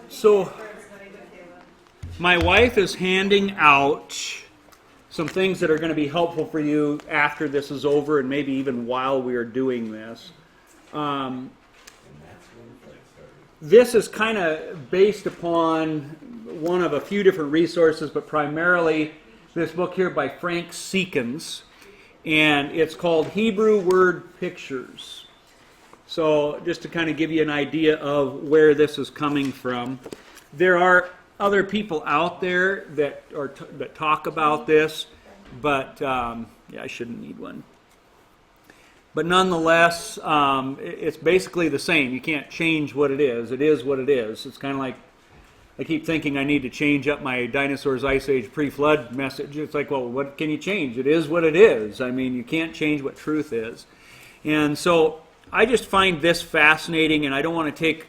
So my wife is handing out some things that are going to be helpful for you after this is over and maybe even while we are doing this. This is kind of based upon one of a few different resources, but primarily this book here by Frank Seekins, and it's called Hebrew Word Pictures. So just to kind of give you an idea of where this is coming from, there are other people out there that that talk about this, but yeah, I shouldn't need one. But nonetheless, it's basically the same. You can't change what it is. It is what it is. It's kind of like, I keep thinking I need to change up my Dinosaurs Ice Age pre-flood message. It's like, well, what can you change? It is what it is. I mean, you can't change what truth is. And so I just find this fascinating, and I don't want to take,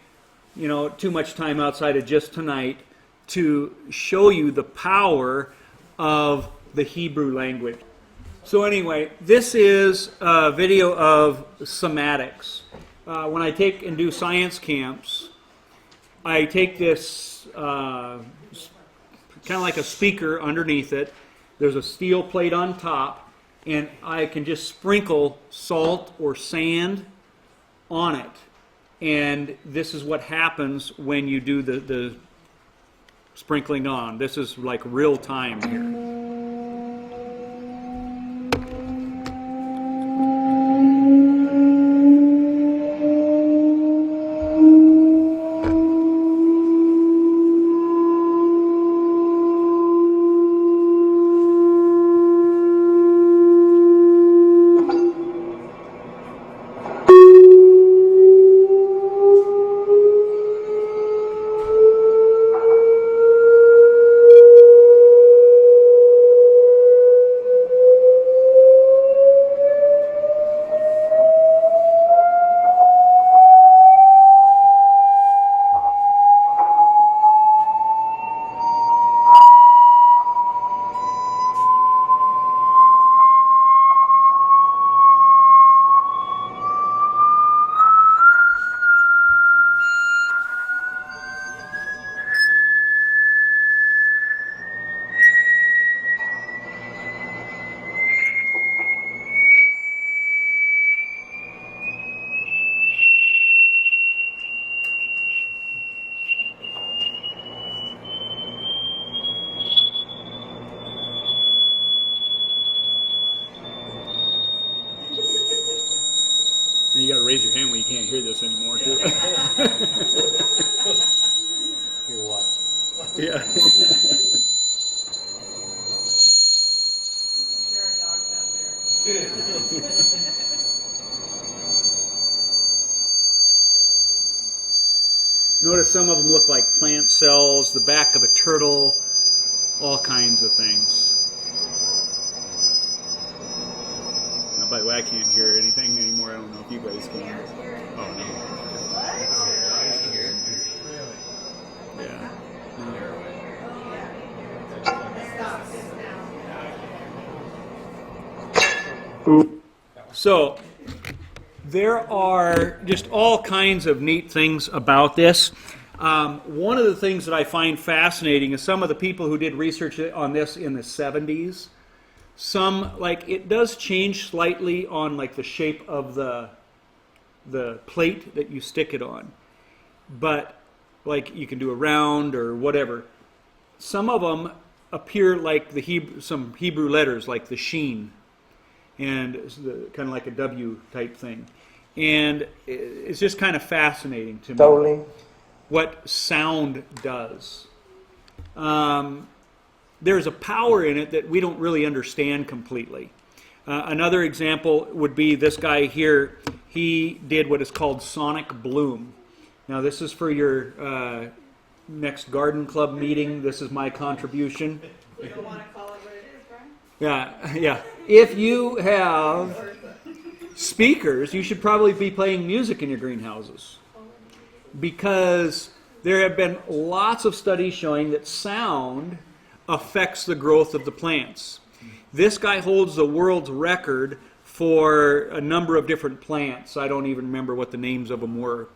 too much time outside of just tonight to show you the power of the Hebrew language. So anyway, this is a video of somatics. When I take and do science camps, I take this kind of like a speaker underneath it. There's a steel plate on top, and I can just sprinkle salt or sand on it. And this is what happens when you do the sprinkling on. This is like real time here. You got to raise your hand when you can't hear this anymore, too. Hear what? Yeah. Sure, a dog's out there. Notice some of them look like plant cells, the back of a turtle, all kinds of things. Now, by the way, I can't hear anything anymore. I don't know if you guys can. Oh, no. Yeah. So, there are just all kinds of neat things about this. One of the things that I find fascinating is some of the people who did research on this in the 70s. Some, it does change slightly on, the shape of the plate that you stick it on. But, you can do a round or whatever. Some of them appear like some Hebrew letters, like the sheen. And it's kind of like a W type thing. And it's just kind of fascinating to me. Totally. What sound does. There's a power in it that we don't really understand completely. Another example would be this guy here. He did what is called sonic bloom. Now this is for your next garden club meeting. This is my contribution. You don't want to call it what it is, right? Yeah. If you have speakers, you should probably be playing music in your greenhouses. Because there have been lots of studies showing that sound affects the growth of the plants. This guy holds the world's record for a number of different plants. I don't even remember what the names of them were.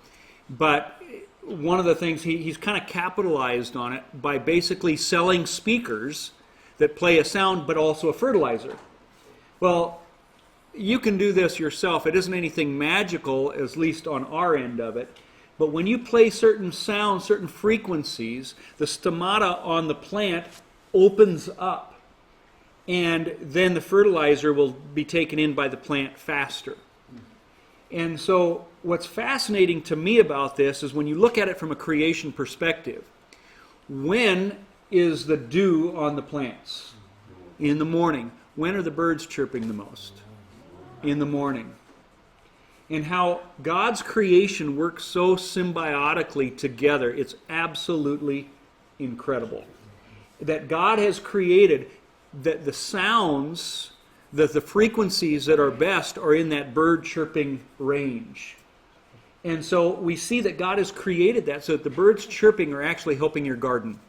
But one of the things, he's kind of capitalized on it by basically selling speakers that play a sound but also a fertilizer. Well, you can do this yourself. It isn't anything magical, at least on our end of it. But when you play certain sounds, certain frequencies, the stomata on the plant opens up. And then the fertilizer will be taken in by the plant faster. And so what's fascinating to me about this is when you look at it from a creation perspective, when is the dew on the plants? In the morning. When are the birds chirping the most? In the morning. And how God's creation works so symbiotically together, it's absolutely incredible. That God has created that the sounds, that the frequencies that are best are in that bird chirping range. And so we see that God has created that so that the birds chirping are actually helping your garden.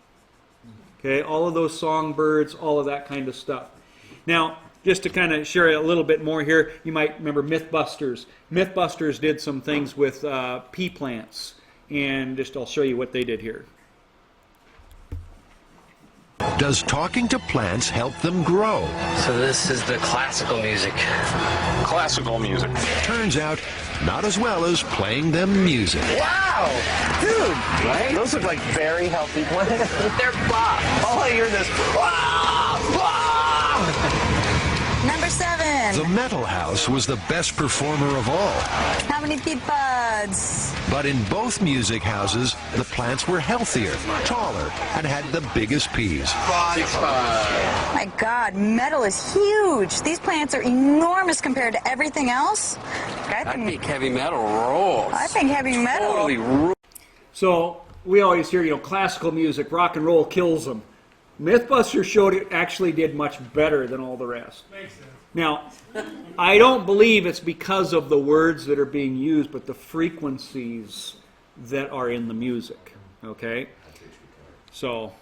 Okay, all of those songbirds, all of that kind of stuff. Now, just to kind of share a little bit more here, you might remember Mythbusters. Mythbusters did some things with pea plants, and just I'll show you what they did here. Does talking to plants help them grow? So this is the classical music. Classical music. Turns out, not as well as playing them music. Wow! Dude! Right? Those look like very healthy plants. They're bop. All I hear is wow! Wow! Number 7. The Metal House was the best performer of all. How many peat buds? But in both music houses, the plants were healthier, taller, and had the biggest peas. My God, metal is huge. These plants are enormous compared to everything else. I think heavy metal rules. I think heavy metal. Totally rules. So we always hear, classical music, rock and roll kills them. Mythbusters showed it actually did much better than all the rest. Makes sense. Now, I don't believe it's because of the words that are being used, but the frequencies that are in the music. Okay? So,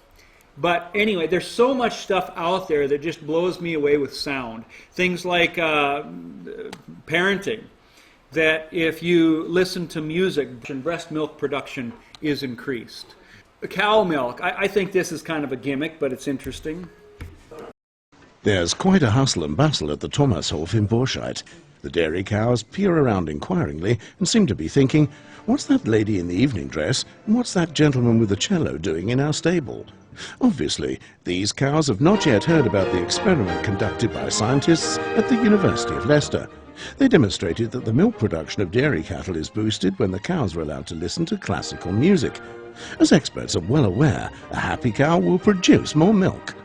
but anyway, there's so much stuff out there that just blows me away with sound. Things like parenting, that if you listen to music, breast milk production is increased. Cow milk, I think this is kind of a gimmick, but it's interesting. There's quite a hustle and bustle at the Thomashof in Borscheid. The dairy cows peer around inquiringly and seem to be thinking, what's that lady in the evening dress and what's that gentleman with the cello doing in our stable? Obviously, these cows have not yet heard about the experiment conducted by scientists at the University of Leicester. They demonstrated that the milk production of dairy cattle is boosted when the cows are allowed to listen to classical music. As experts are well aware, a happy cow will produce more milk.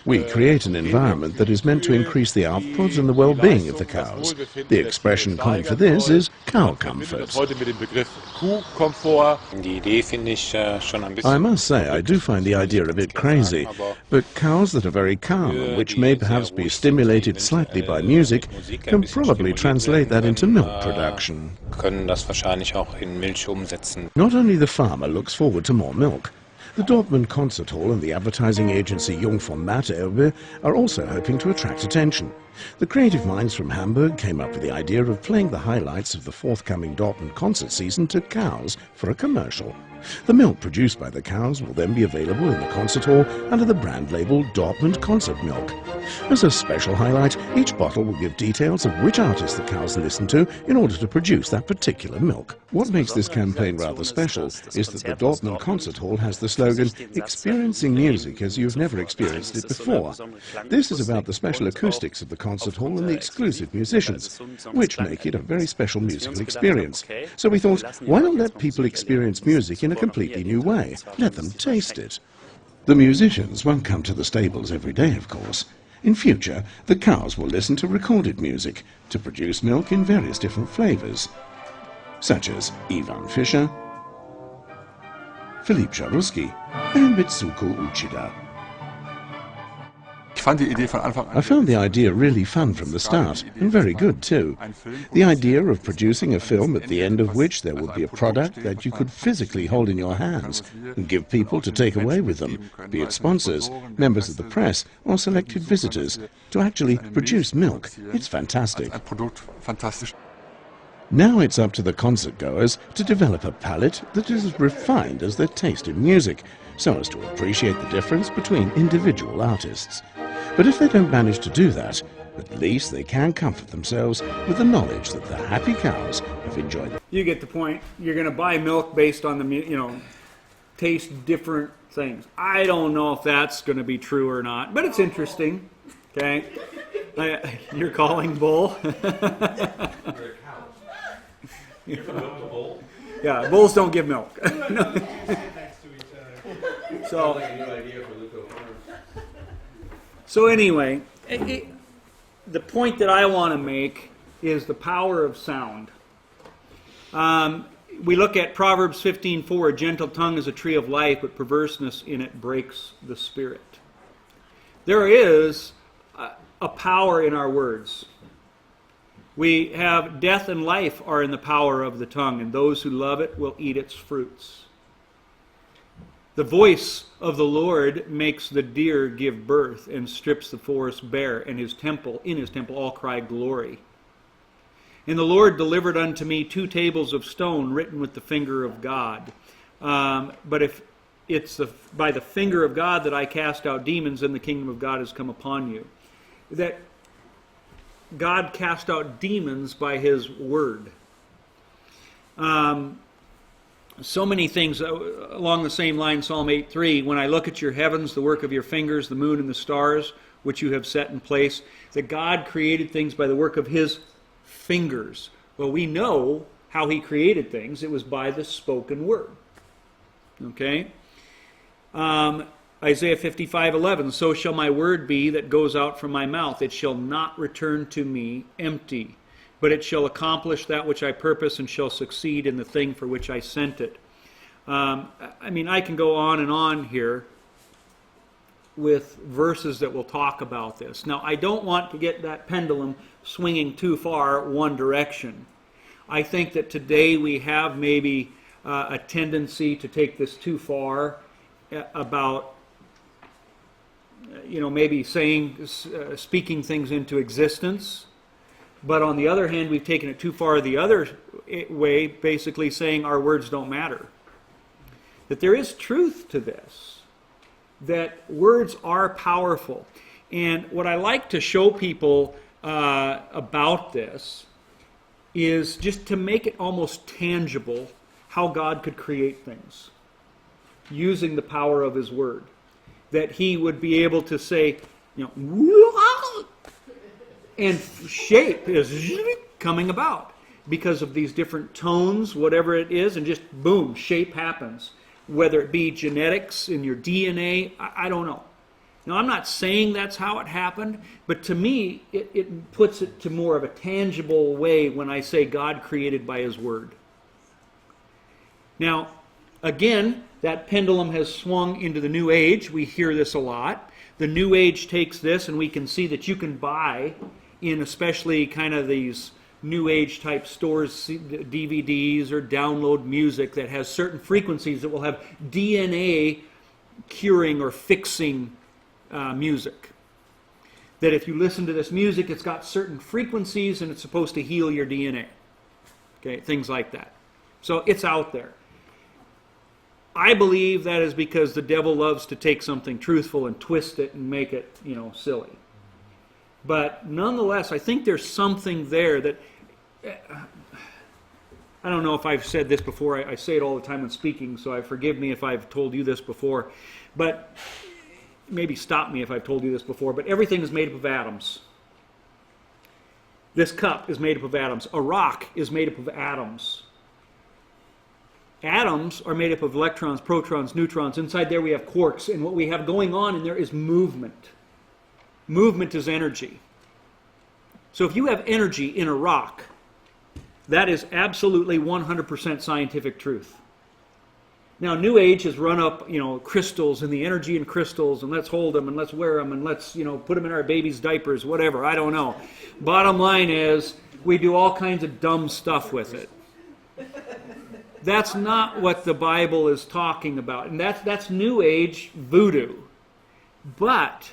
We create an environment that is meant to increase the output and the well-being of the cows. The expression coined for this is cow comfort. I must say, I do find the idea a bit crazy, but cows that are very calm and which may perhaps be stimulated slightly by music can probably translate that into milk production. Not only the farmer looks forward to more milk, the Dortmund Concert Hall and the advertising agency Jung von Matt-Erbe are also hoping to attract attention. The creative minds from Hamburg came up with the idea of playing the highlights of the forthcoming Dortmund concert season to cows for a commercial. The milk produced by the cows will then be available in the concert hall under the brand label Dortmund Concert Milk. As a special highlight, each bottle will give details of which artist the cows listen to in order to produce that particular milk. What makes this campaign rather special is that the Dortmund Concert Hall has the slogan, "Experiencing music as you've never experienced it before." This is about the special acoustics of the concert hall and the exclusive musicians, which make it a very special musical experience. So we thought, why not let people experience music in a completely new way? Let them taste it. The musicians won't come to the stables every day, of course. In future, the cows will listen to recorded music to produce milk in various different flavors, such as Ivan Fischer, Philippe Jaruski, and Mitsuko Uchida. I found the idea really fun from the start, and very good too. The idea of producing a film at the end of which there would be a product that you could physically hold in your hands and give people to take away with them, be it sponsors, members of the press, or selected visitors, to actually produce milk. It's fantastic. Now it's up to the concert goers to develop a palate that is as refined as their taste in music, so as to appreciate the difference between individual artists. But if they don't manage to do that, at least they can comfort themselves with the knowledge that the happy cows have enjoyed. You get the point. You're going to buy milk based on the, taste different things. I don't know if that's going to be true or not, but it's interesting. Okay, you're calling bull. Yeah, bulls don't give milk. So anyway, the point that I want to make is the power of sound. We look at Proverbs 15:4, a gentle tongue is a tree of life, but perverseness in it breaks the spirit. There is a power in our words. We have death and life are in the power of the tongue, and those who love it will eat its fruits. The voice of the Lord makes the deer give birth and strips the forest bare, and in his temple all cry glory. And the Lord delivered unto me 2 tables of stone written with the finger of God. But if it's by the finger of God that I cast out demons, then the kingdom of God has come upon you. That God cast out demons by his word. So many things along the same line, Psalm 8:3, when I look at your heavens, the work of your fingers, the moon and the stars, which you have set in place, that God created things by the work of his fingers. Well, we know how he created things. It was by the spoken word. Okay? Isaiah 55:11, so shall my word be that goes out from my mouth. It shall not return to me empty, but it shall accomplish that which I purpose and shall succeed in the thing for which I sent it. I can go on and on here with verses that will talk about this. Now, I don't want to get that pendulum swinging too far one direction. I think that today we have maybe a tendency to take this too far about maybe speaking things into existence. But on the other hand, we've taken it too far the other way, basically saying our words don't matter. That there is truth to this, that words are powerful. And what I like to show people about this is just to make it almost tangible how God could create things using the power of his word. That he would be able to say, and shape is coming about because of these different tones, whatever it is, and just boom, shape happens. Whether it be genetics in your DNA, I don't know. Now, I'm not saying that's how it happened, but to me, it puts it to more of a tangible way when I say God created by his word. Now, again, that pendulum has swung into the New Age. We hear this a lot. The New Age takes this, and we can see that you can buy in especially kind of these New Age type stores, DVDs or download music that has certain frequencies that will have DNA curing or fixing music. That if you listen to this music, it's got certain frequencies and it's supposed to heal your DNA. Okay, things like that. So it's out there. I believe that is because the devil loves to take something truthful and twist it and make it, silly. But nonetheless, I think there's something there that, I don't know if I've said this before. I say it all the time when speaking, so forgive me if I've told you this before. But maybe stop me if I've told you this before. But everything is made up of atoms. This cup is made up of atoms. A rock is made up of atoms. Atoms are made up of electrons, protons, neutrons. Inside there we have quarks. And what we have going on in there is movement. Movement is energy. So if you have energy in a rock, that is absolutely 100% scientific truth. Now, New Age has run up, crystals and the energy in crystals, and let's hold them and let's wear them and let's, put them in our babies' diapers, whatever. I don't know. Bottom line is, we do all kinds of dumb stuff with it. That's not what the Bible is talking about. And that's New Age voodoo. But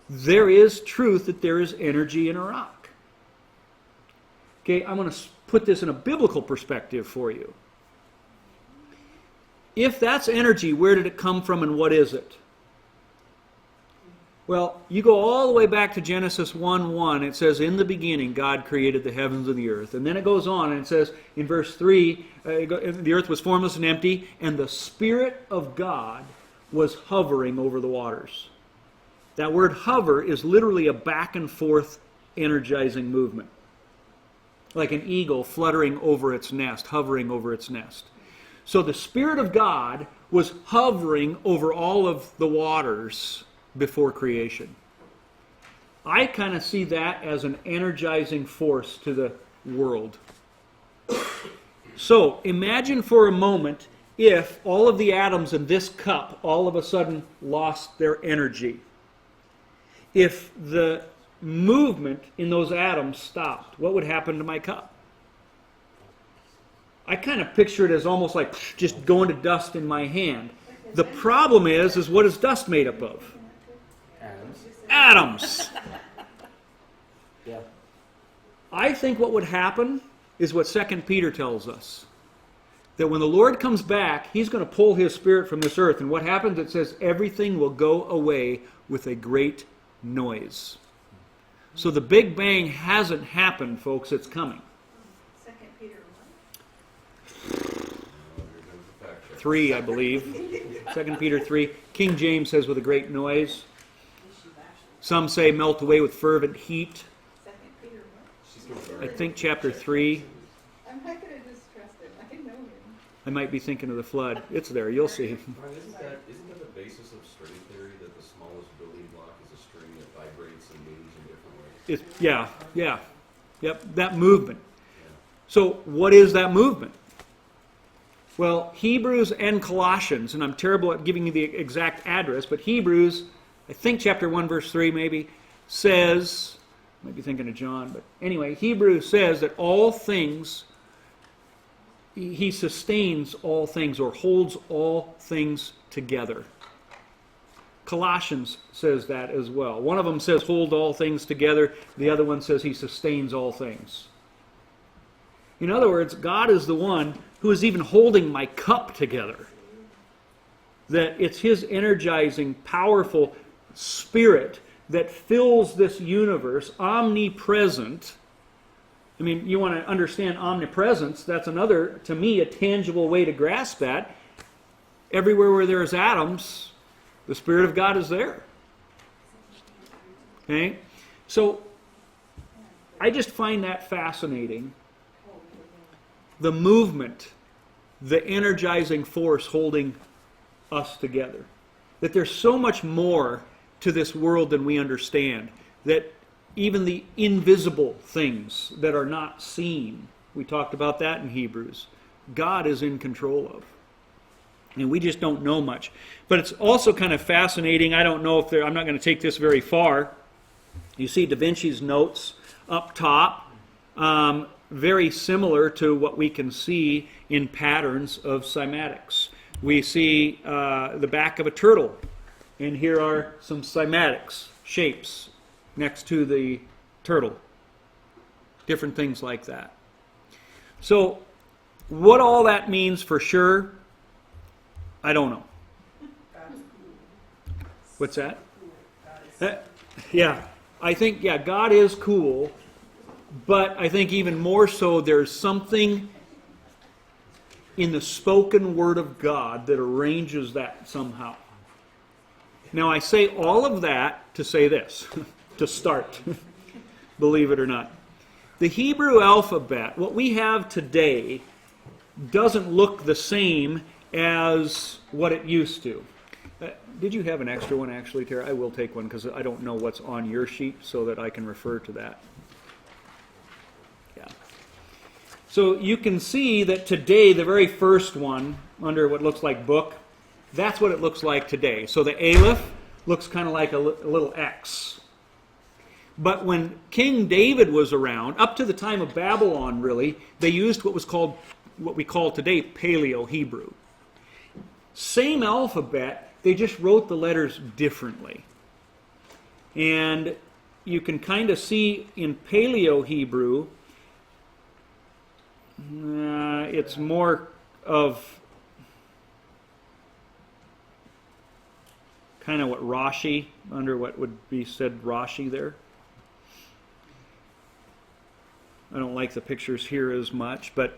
there is truth that there is energy in a rock. Okay, I'm going to put this in a biblical perspective for you. If that's energy, where did it come from and what is it? Well, you go all the way back to Genesis 1:1. It says, in the beginning, God created the heavens and the earth. And then it goes on and it says in verse 3, the earth was formless and empty, and the Spirit of God was hovering over the waters. That word hover is literally a back and forth energizing movement. Like an eagle fluttering over its nest, hovering over its nest. So the Spirit of God was hovering over all of the waters before creation. I kind of see that as an energizing force to the world. So imagine for a moment if all of the atoms in this cup all of a sudden lost their energy. If the movement in those atoms stopped, what would happen to my cup? I kind of picture it as almost like just going to dust in my hand. The problem is what is dust made up of? Atoms. Yeah. I think what would happen is what 2 Peter tells us. That when the Lord comes back, He's going to pull His Spirit from this earth. And what happens? It says everything will go away with a great noise. So the Big Bang hasn't happened, folks. It's coming. 2 Peter 3, I believe. 2 Peter 3. King James says with a great noise. Some say melt away with fervent heat. 2 Peter 1. I think chapter 3. I'm not going to distrust him. I know him. I might be thinking of the flood. It's there. You'll see. Brian, isn't that the basis of string theory, that the smallest building block is a string that vibrates and moves in different ways? Yep, that movement. So what is that movement? Well, Hebrews and Colossians, and I'm terrible at giving you the exact address, but Hebrews, I think chapter 1, verse 3 maybe, says, I might be thinking of John, but anyway, Hebrews says that all things, He sustains all things or holds all things together. Colossians says that as well. One of them says hold all things together. The other one says He sustains all things. In other words, God is the one who is even holding my cup together. That it's His energizing, powerful Spirit that fills this universe, omnipresent. I mean, you want to understand omnipresence, that's another, to me, a tangible way to grasp that. Everywhere where there's atoms, the Spirit of God is there. Okay? So, I just find that fascinating. The movement, the energizing force holding us together. That there's so much more to this world than we understand. That even the invisible things that are not seen, we talked about that in Hebrews, God is in control of. And we just don't know much. But it's also kind of fascinating. I don't know if I'm not going to take this very far. You see Da Vinci's notes up top. Very similar to what we can see in patterns of cymatics. We see the back of a turtle. And here are some cymatics, shapes, next to the turtle. Different things like that. So, what all that means for sure, I don't know. What's that? I think, God is cool, but I think even more so there's something in the spoken word of God that arranges that somehow. Now, I say all of that to say this, to start, believe it or not. The Hebrew alphabet, what we have today, doesn't look the same as what it used to. Did you have an extra one, actually, Tara? I will take one because I don't know what's on your sheet so that I can refer to that. Yeah. So you can see that today, the very first one, under what looks like book, that's what it looks like today. So the Aleph looks kind of like a little X. But when King David was around, up to the time of Babylon, really, they used what we call today Paleo-Hebrew. Same alphabet, they just wrote the letters differently. And you can kind of see in Paleo-Hebrew, It's more of kind of what Rashi, under what would be said Rashi there. I don't like the pictures here as much, but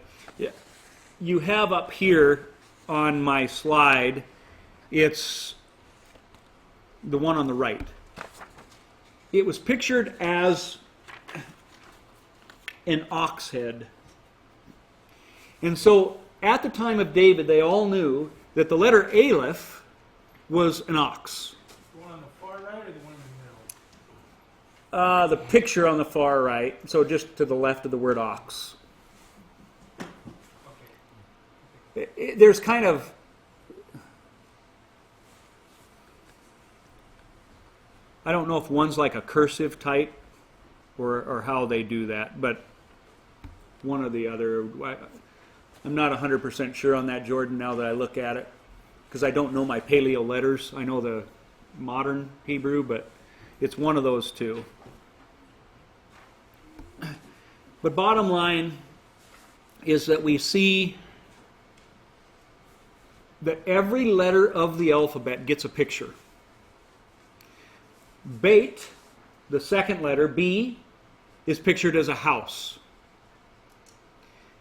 you have up here on my slide, it's the one on the right. It was pictured as an ox head. And so at the time of David, they all knew that the letter Aleph was an ox. The one on the far right or the one in the middle? The picture on the far right, so just to the left of the word ox. There's kind of I don't know if one's like a cursive type or how they do that, but one or the other. I'm not 100% sure on that, Jordan, now that I look at it, because I don't know my Paleo letters. I know the modern Hebrew, but it's one of those two. But bottom line is that we see that every letter of the alphabet gets a picture. Beit, the second letter, B, is pictured as a house.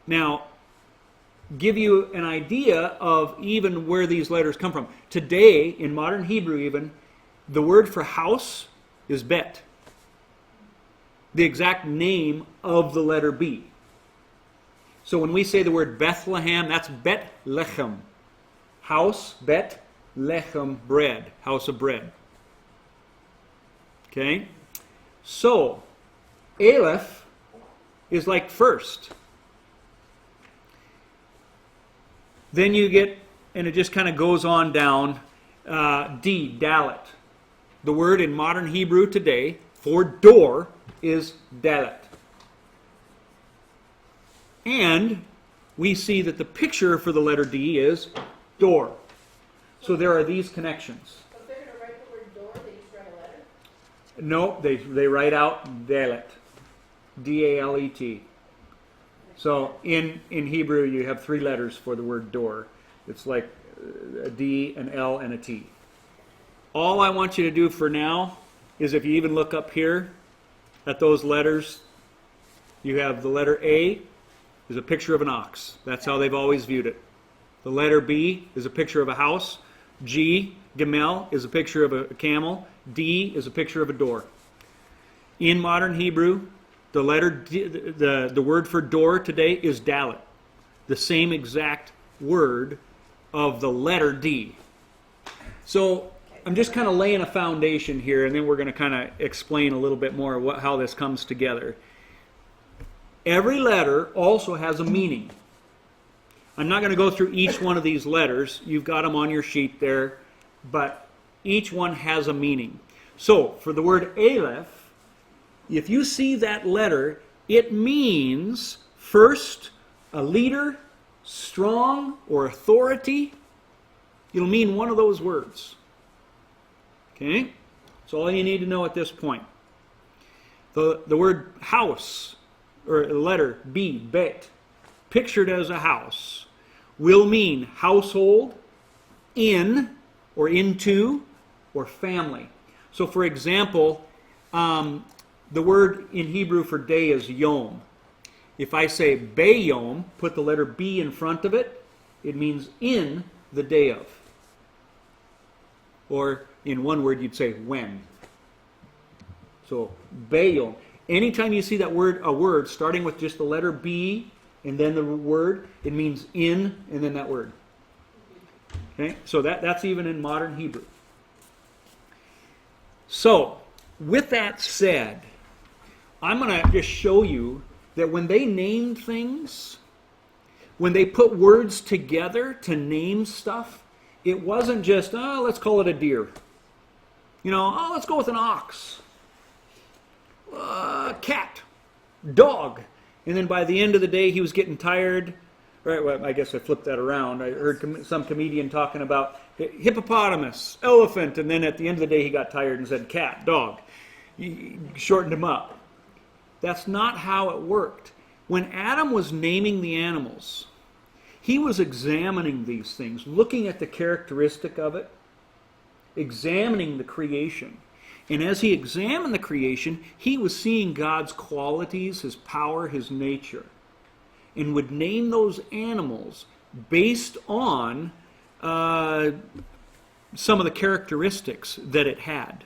Now, give you an idea of even where these letters come from. Today, in modern Hebrew even, the word for house is bet. The exact name of the letter B. So when we say the word Bethlehem, that's Bet Lechem. House, Bet Lechem, bread. House of bread. Okay? So, Aleph is like first. Then you get, and it just kind of goes on down, D, Dalet. The word in modern Hebrew today for door is Dalet. And we see that the picture for the letter D is door. So there are these connections. So if they're going to write the word door, they just write a letter? No, they write out Dalet. D-A-L-E-T. So in Hebrew you have three letters for the word door. It's like a D, an L, and a T. All I want you to do for now is if you even look up here at those letters, you have the letter A is a picture of an ox. That's how they've always viewed it. The letter B is a picture of a house. G, Gemel, is a picture of a camel. D is a picture of a door. In modern Hebrew, the letter D, the word for door today is Dalet. The same exact word of the letter D. So I'm just kind of laying a foundation here, and then we're going to kind of explain a little bit more how this comes together. Every letter also has a meaning. I'm not going to go through each one of these letters. You've got them on your sheet there, but each one has a meaning. So, for the word Aleph, if you see that letter, it means first, a leader, strong, or authority. It'll mean one of those words. Okay? That's all you need to know at this point. The word house, or the letter B, bet, pictured as a house, will mean household, in, or into, or family. So for example, the word in Hebrew for day is yom. If I say bayom, put the letter B in front of it, it means in the day of. Or in one word you'd say when. So bayom. Anytime you see that word, a word starting with just the letter B and then the word, it means in and then that word. Okay? So that's even in modern Hebrew. So, with that said, I'm going to just show you that when they named things, when they put words together to name stuff, it wasn't just, oh, let's call it a deer. You know, oh, let's go with an ox. Cat. Dog. And then by the end of the day, he was getting tired. Right, well, I guess I flipped that around. I heard some comedian talking about hippopotamus, elephant, and then at the end of the day, he got tired and said cat, dog. He shortened him up. That's not how it worked. When Adam was naming the animals, he was examining these things, looking at the characteristic of it, examining the creation. And as he examined the creation, he was seeing God's qualities, his power, his nature, and would name those animals based on some of the characteristics that it had.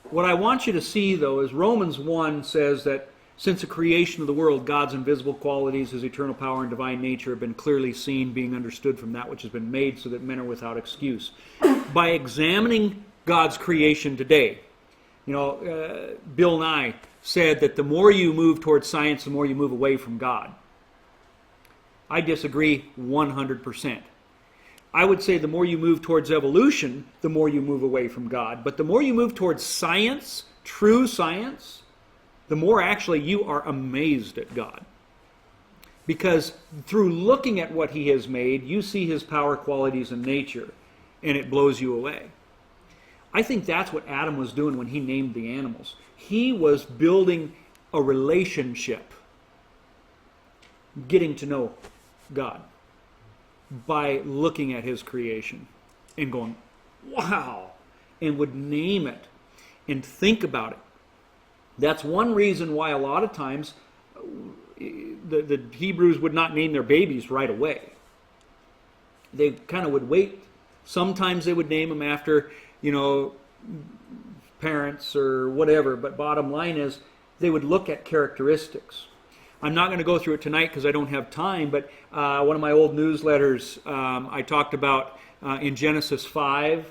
What I want you to see, though, is Romans 1 says that since the creation of the world, God's invisible qualities, his eternal power and divine nature have been clearly seen, being understood from that which has been made, so that men are without excuse. By examining God's creation today, Bill Nye said that the more you move towards science, the more you move away from God. I disagree 100%. I would say the more you move towards evolution, the more you move away from God. But the more you move towards science, true science, the more actually you are amazed at God. Because through looking at what he has made, you see his power, qualities, and nature, and it blows you away. I think that's what Adam was doing when he named the animals. He was building a relationship, getting to know God by looking at his creation and going, wow, and would name it and think about it. That's one reason why a lot of times the Hebrews would not name their babies right away. They kind of would wait. Sometimes they would name them after, parents or whatever, but bottom line is they would look at characteristics. I'm not going to go through it tonight because I don't have time, but one of my old newsletters I talked about in Genesis 5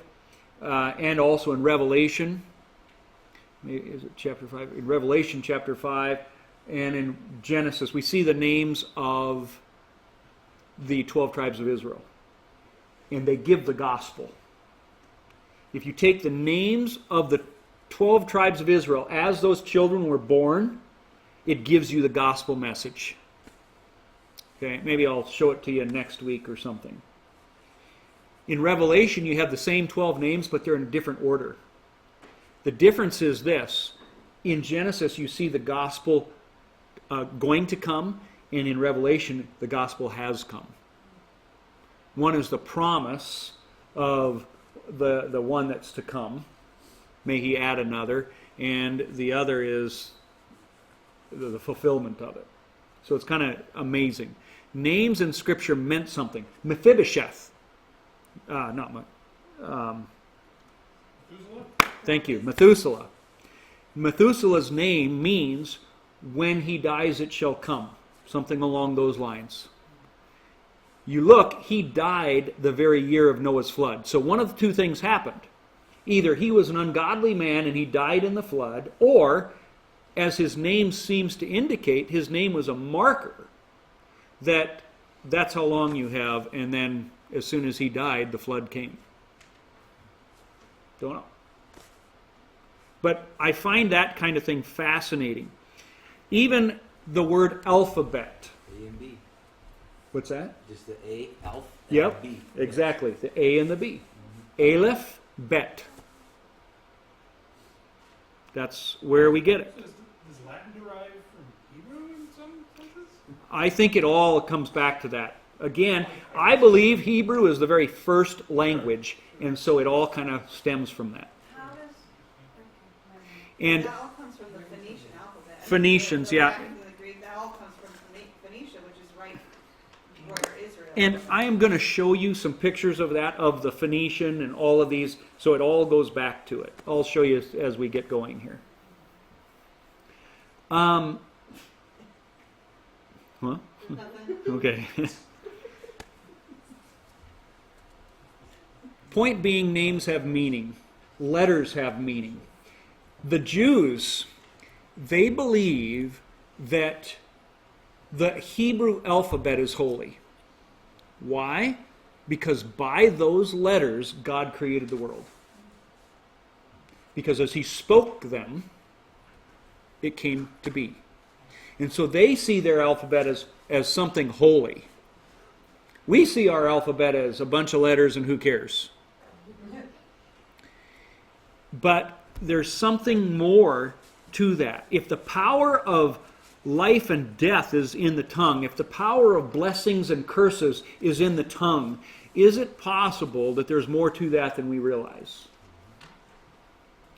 and also in Revelation. Is it chapter 5? In Revelation chapter 5 and in Genesis, we see the names of the 12 tribes of Israel. And they give the gospel. If you take the names of the 12 tribes of Israel as those children were born, it gives you the gospel message. Okay, maybe I'll show it to you next week or something. In Revelation, you have the same 12 names, but they're in a different order. The difference is this. In Genesis, you see the gospel going to come, and in Revelation, the gospel has come. One is the promise of the one that's to come. May he add another. And the other is the fulfillment of it. So it's kind of amazing. Names in Scripture meant something. Mephibosheth. Thank you. Methuselah. Methuselah's name means when he dies it shall come. Something along those lines. You look, he died the very year of Noah's flood. So one of the two things happened. Either he was an ungodly man and he died in the flood, or, as his name seems to indicate, his name was a marker that that's how long you have, and then as soon as he died, the flood came. Don't know. But I find that kind of thing fascinating. Even the word alphabet. A and B. What's that? Just the A, alph, and Yep, B. exactly. The A and the B. Aleph, bet. That's where we get it. Does Latin derive from Hebrew in some senses? I think it all comes back to that. Again, I believe Hebrew is the very first language, and so it all kind of stems from that. How does... And that all comes from the Phoenician alphabet. Phoenicians, The yeah. Latin and the Greek, that all comes from Phoenicia, which is right where Israel And is. I am going to show you some pictures of that, of the Phoenician and all of these, so it all goes back to it. I'll show you as we get going here. Huh? Okay. Point being, names have meaning. Letters have meaning. The Jews, they believe that the Hebrew alphabet is holy. Why? Because by those letters, God created the world. Because as he spoke them, it came to be. And so they see their alphabet as something holy. We see our alphabet as a bunch of letters and who cares? But there's something more to that. If the power of life and death is in the tongue, if the power of blessings and curses is in the tongue, is it possible that there's more to that than we realize?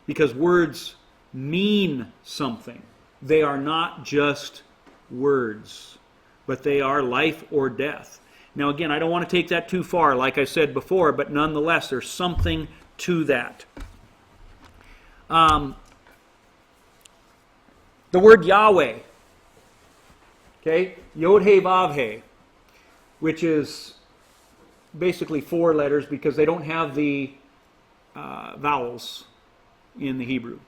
Because words mean something. They are not just words, but they are life or death. Now again, I don't want to take that too far, like I said before, but nonetheless, there's something to that. The word Yahweh, okay, Yod He Vav He, which is basically 4 letters because they don't have the vowels in the Hebrew.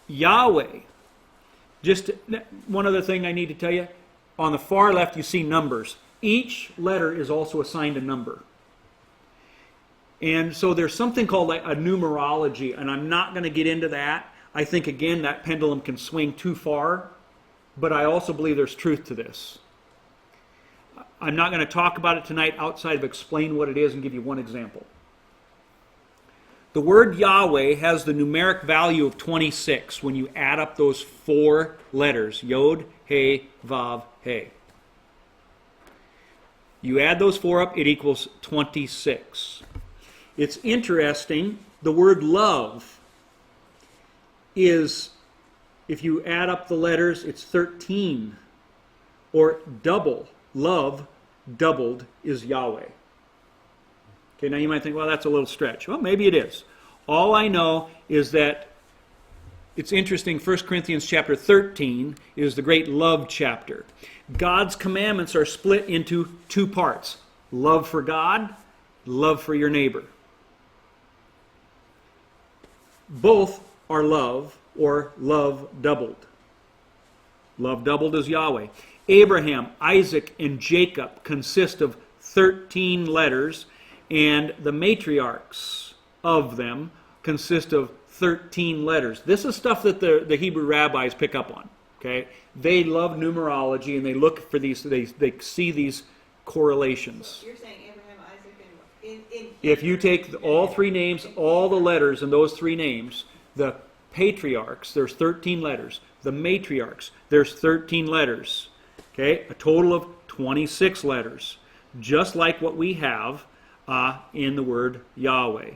Yahweh, just one other thing I need to tell you, on the far left you see numbers. Each letter is also assigned a number. And so there's something called a numerology, and I'm not going to get into that. I think, again, that pendulum can swing too far, but I also believe there's truth to this. I'm not going to talk about it tonight outside of explain what it is and give you one example. The word Yahweh has the numeric value of 26 when you add up those 4 letters, Yod, He, Vav, He. You add those 4 up, it equals 26. It's interesting, the word love is, if you add up the letters, it's 13. Or double, love doubled is Yahweh. Okay, now you might think, well, that's a little stretch. Well, maybe it is. All I know is that it's interesting, 1 Corinthians chapter 13 is the great love chapter. God's commandments are split into 2 parts. Love for God, love for your neighbor. Both are love, or love doubled. Love doubled is Yahweh. Abraham, Isaac, and Jacob consist of 13 letters, and the matriarchs of them consist of 13 letters. This is stuff that the Hebrew rabbis pick up on. Okay, they love numerology, and they look for these. They see these correlations. You're saying Abraham, Isaac, and if you take all 3 names, all the letters in those 3 names, the patriarchs, there's 13 letters. The matriarchs, there's 13 letters. Okay, a total of 26 letters, just like what we have in the word Yahweh,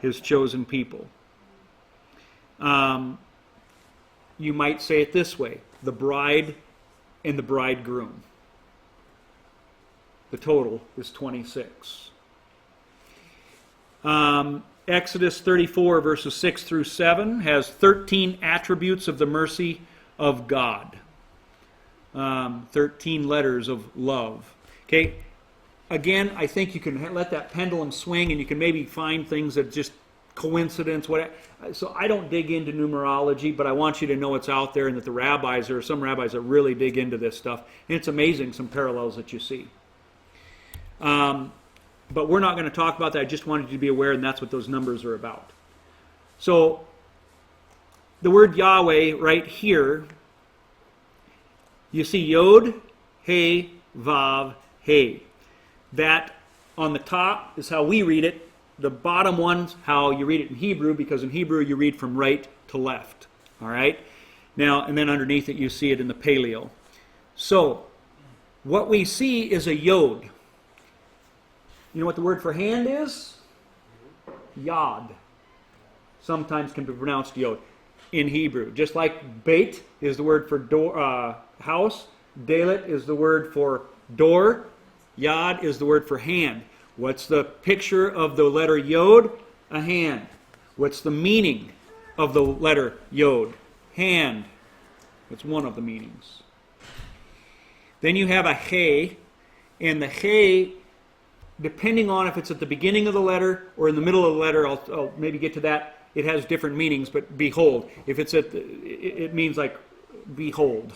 His chosen people. You might say it this way: the bride and the bridegroom. The total is 26. Exodus 34, verses 6 through 7, has 13 attributes of the mercy of God. 13 letters of love. Okay, again, I think you can let that pendulum swing, and you can maybe find things that just coincidence, whatever. So I don't dig into numerology, but I want you to know it's out there, and that the rabbis, there are some rabbis that really dig into this stuff, and it's amazing some parallels that you see. But we're not going to talk about that. I just wanted you to be aware, and that's what those numbers are about. So the word Yahweh right here, you see Yod, He, Vav, He. That on the top is how we read it. The bottom one's how you read it in Hebrew, because in Hebrew you read from right to left. All right? Now, and then underneath it you see it in the Paleo. So, what we see is a Yod. You know what the word for hand is? Yod. Sometimes can be pronounced Yod in Hebrew. Just like Beit is the word for door, house. Dalet is the word for door. Yod is the word for hand. What's the picture of the letter Yod? A hand. What's the meaning of the letter Yod? Hand. That's one of the meanings. Then you have a He, and the He, depending on if it's at the beginning of the letter or in the middle of the letter, I'll maybe get to that. It has different meanings, but behold. If it's it means like behold.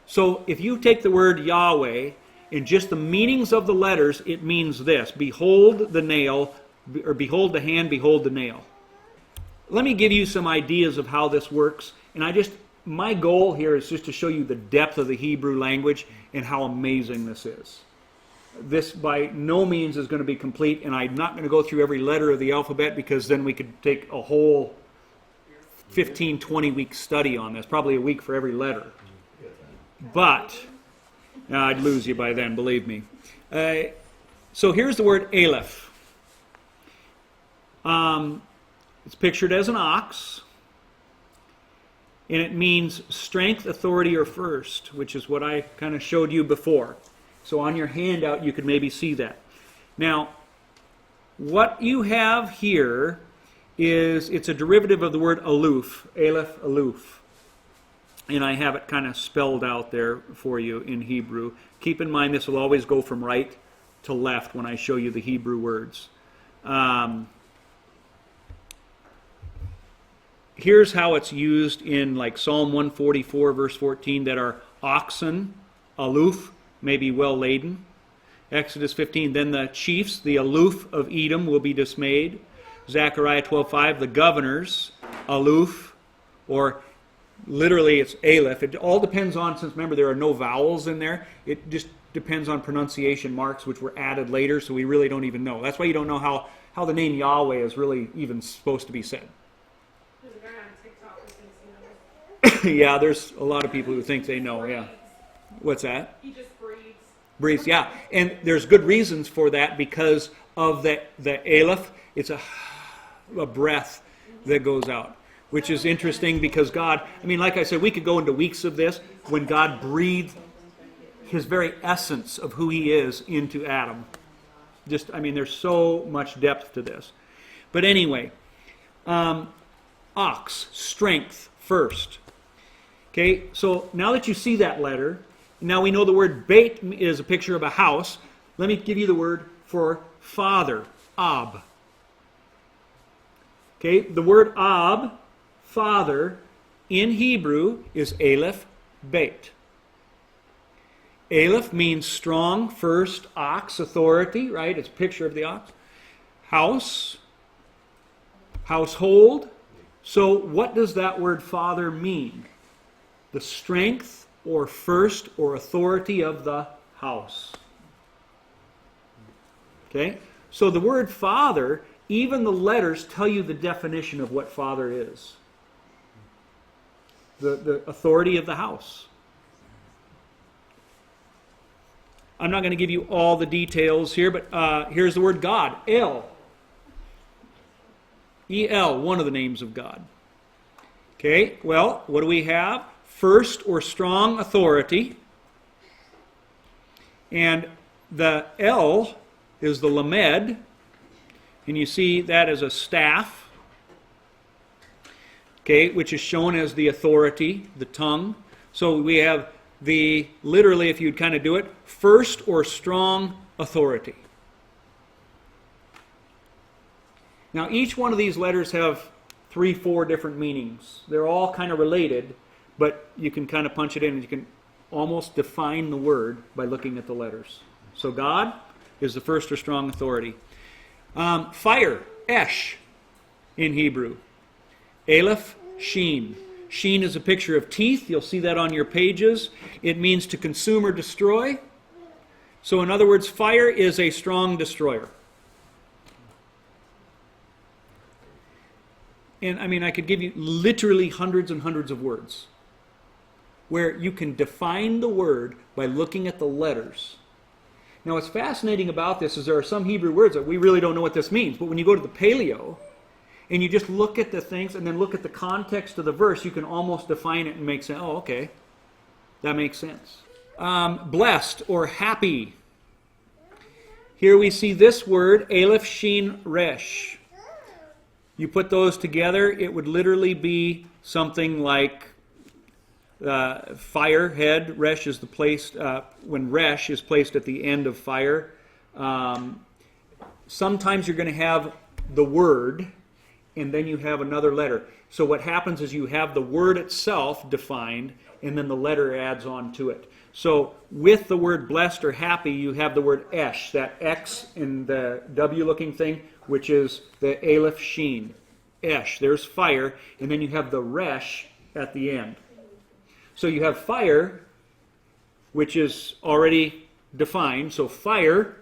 So if you take the word Yahweh in just the meanings of the letters, it means this: behold the nail, or behold the hand, behold the nail. Let me give you some ideas of how this works, and my goal here is just to show you the depth of the Hebrew language and how amazing this is. This by no means is going to be complete, and I'm not going to go through every letter of the alphabet, because then we could take a whole 15, 20 week study on this, probably a week for every letter. But, I'd lose you by then, believe me. So here's the word Aleph. It's pictured as an ox, and it means strength, authority, or first, which is what I kind of showed you before. So on your handout, you could maybe see that. Now, what you have here is, it's a derivative of the word aloof, Aleph, aloof. And I have it kind of spelled out there for you in Hebrew. Keep in mind, this will always go from right to left when I show you the Hebrew words. Here's how it's used in like Psalm 144, verse 14, that our oxen, aloof, may be well laden. Exodus 15, then the chiefs, the aloof of Edom, will be dismayed. Zechariah 12:5, the governors, aloof, or literally it's Aleph. It all depends on, since remember there are no vowels in there, it just depends on pronunciation marks, which were added later, so we really don't even know. That's why you don't know how the name Yahweh is really even supposed to be said. There's a guy on TikTok who thinks he knows. Yeah, there's a lot of people who think they know, yeah. What's that? He just breathes. Breathes, yeah. And there's good reasons for that because of the Aleph. It's a breath that goes out, which is interesting because God, I mean, like I said, we could go into weeks of this when God breathed his very essence of who he is into Adam. Just, I mean, there's so much depth to this. But anyway, ox, strength, first. Okay, so now that you see that letter, now we know the word beit is a picture of a house. Let me give you the word for father, ab. Okay, the word ab, father, in Hebrew is Aleph, beit. Aleph means strong, first, ox, authority, right? It's a picture of the ox. House, household. So what does that word father mean? The strength or first or authority of the house. Okay? So the word father, even the letters tell you the definition of what father is. The authority of the house. I'm not going to give you all the details here, but here's the word God, El. E-L, one of the names of God. Okay, well, what do we have? First or strong authority. And the El is the lamed, and you see that as a staff, okay, which is shown as the authority, the tongue. So we have literally, if you'd kind of do it, first or strong authority. Now, each one of these letters have 3-4 different meanings. They're all kind of related, but you can kind of punch it in and you can almost define the word by looking at the letters. So God is the first or strong authority. Fire, Esh, in Hebrew. Aleph, Shin. Shin is a picture of teeth. You'll see that on your pages. It means to consume or destroy. So in other words, fire is a strong destroyer. And I mean, I could give you literally hundreds and hundreds of words where you can define the word by looking at the letters. Now, what's fascinating about this is there are some Hebrew words that we really don't know what this means. But when you go to the Paleo and you just look at the things and then look at the context of the verse, you can almost define it and make sense. Oh, okay. That makes sense. Blessed or happy. Here we see this word, Aleph, Shin, Resh. You put those together, it would literally be something like fire, head. Resh is the place, when Resh is placed at the end of fire. Sometimes you're going to have the word, and then you have another letter. So what happens is you have the word itself defined, and then the letter adds on to it. So with the word blessed or happy, you have the word Esh, that X in the W-looking thing, which is the Aleph Shin. Esh, there's fire, and then you have the Resh at the end. So you have fire, which is already defined. So fire,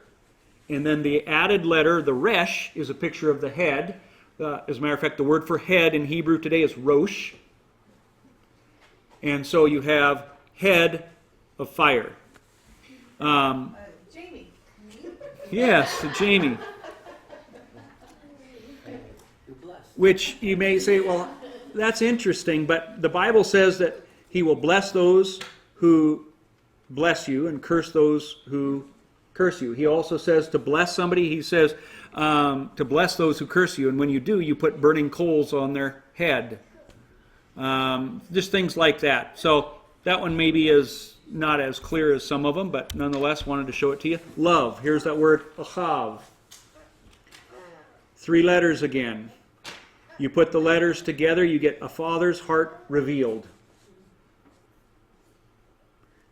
and then the added letter, the Resh, is a picture of the head. As a matter of fact, the word for head in Hebrew today is Rosh. And so you have head, of fire. Jamie. Yes, Jamie. Which you may say, well, that's interesting, but the Bible says that he will bless those who bless you and curse those who curse you. He also says to bless somebody, he says to bless those who curse you, and when you do, you put burning coals on their head. Just things like that. So that one maybe is not as clear as some of them, but nonetheless wanted to show it to you. Love. Here's that word, achav. 3 letters again. You put the letters together, you get a father's heart revealed.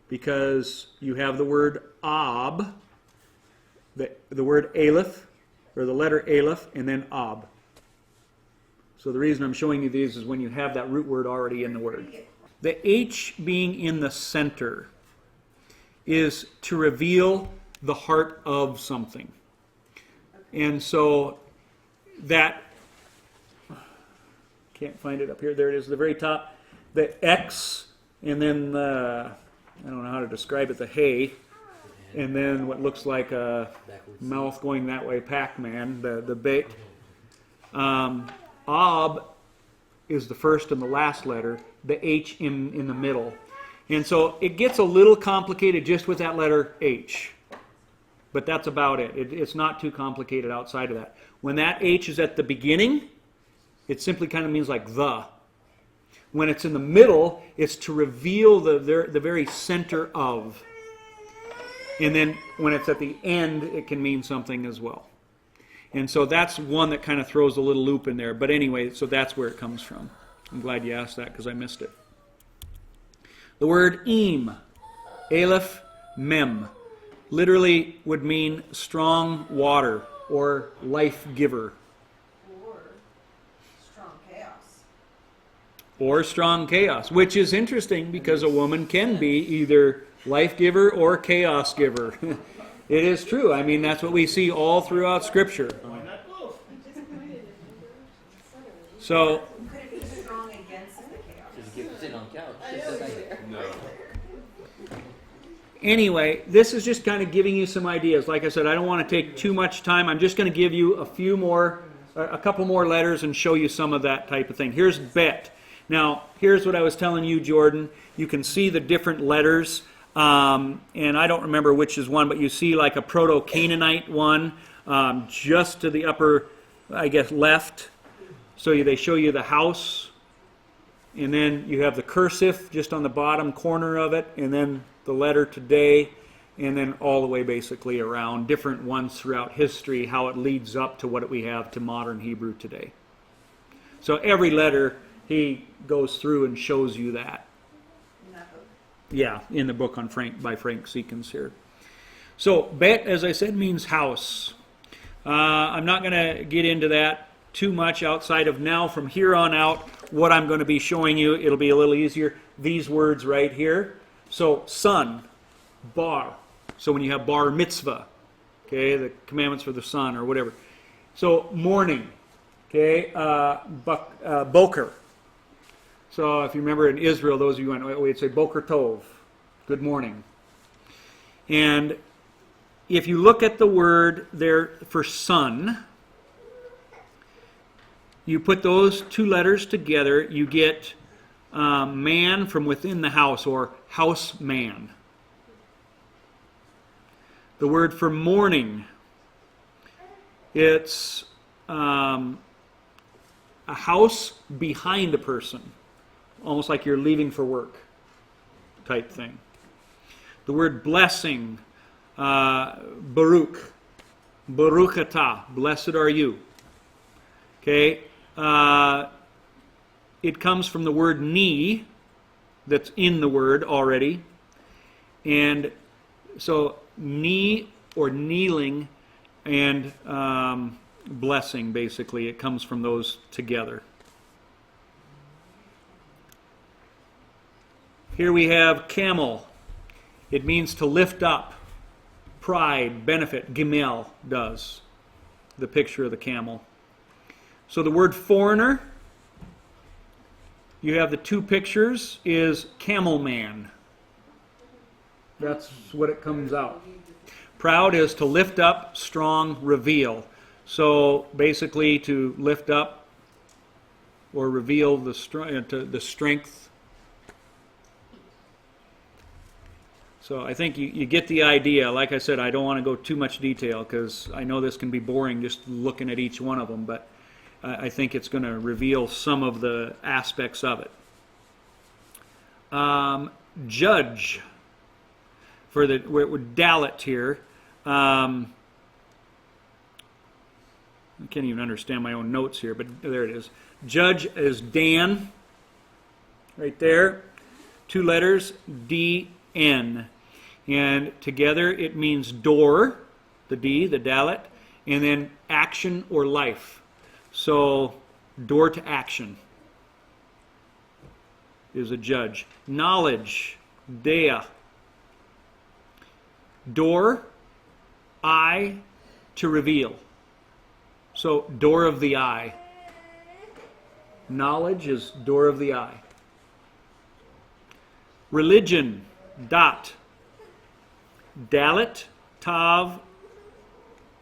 Because you have the word ab, the word aleph, or the letter aleph, and then ab. So the reason I'm showing you these is when you have that root word already in the word. The H being in the center is to reveal the heart of something. And so that, can't find it up here, there it is, the very top, the X, and then I don't know how to describe it, the hay, and then what looks like a mouth going that way, Pac-Man, the bait. Ab is the first and the last letter, the H in the middle. And so it gets a little complicated just with that letter H. But that's about it. It's not too complicated outside of that. When that H is at the beginning, it simply kind of means like the. When it's in the middle, it's to reveal the very center of. And then when it's at the end, it can mean something as well. And so that's one that kind of throws a little loop in there. But anyway, so that's where it comes from. I'm glad you asked that because I missed it. The word im, aleph, mem, literally would mean strong water or life giver. Or strong chaos. Or strong chaos, which is interesting because a woman can be either life giver or chaos giver. It is true. I mean, that's what we see all throughout Scripture. So, Could it be strong against the chaos? Just sit on the couch. No. anyway, this is just kind of giving you some ideas. Like I said, I don't want to take too much time. I'm just going to give you a couple more letters and show you some of that type of thing. Here's bet. Now, here's what I was telling you, Jordan. You can see the different letters, and I don't remember which is one, but you see like a Proto-Canaanite one just to the upper, I guess, left. So they show you the house, and then you have the cursive just on the bottom corner of it, and then the letter today, and then all the way basically around, different ones throughout history, how it leads up to what we have to modern Hebrew today. So every letter he goes through and shows you that. In that book? Yeah, in the book by Frank Seekins here. So bet, as I said, means house. I'm not going to get into that too much outside of now. From here on out, what I'm going to be showing you, it'll be a little easier. These words right here. So son, bar. So when you have bar mitzvah, okay, the commandments for the son or whatever. So morning, okay, boker. So if you remember in Israel, those of you who went, we'd say boker tov, good morning. And if you look at the word there for son, you put those two letters together, you get man from within the house, or house man. The word for morning, it's a house behind a person, almost like you're leaving for work type thing. The word blessing, Baruch, Baruch atah, blessed are you. Okay, it comes from the word ni, that's in the word already, and so ni or kneeling and blessing, basically, it comes from those together. Here we have camel. It means to lift up, pride, benefit. Gimel does, the picture of the camel. So the word foreigner, you have the two pictures, is camel man. That's what it comes out. Proud is to lift up, strong, reveal. So basically to lift up or reveal the strength. So I think you get the idea. Like I said, I don't want to go too much detail because I know this can be boring just looking at each one of them, but I think it's going to reveal some of the aspects of it. Judge. For the Dalet here. I can't even understand my own notes here, but there it is. Judge is Dan, right there. 2 letters, D-N. And together it means door, the D, the Dalet, and then action or life. So, door to action is a judge. Knowledge, Dea. Door, eye, to reveal. So, door of the eye. Knowledge is door of the eye. Religion, dot. Dalet, tav,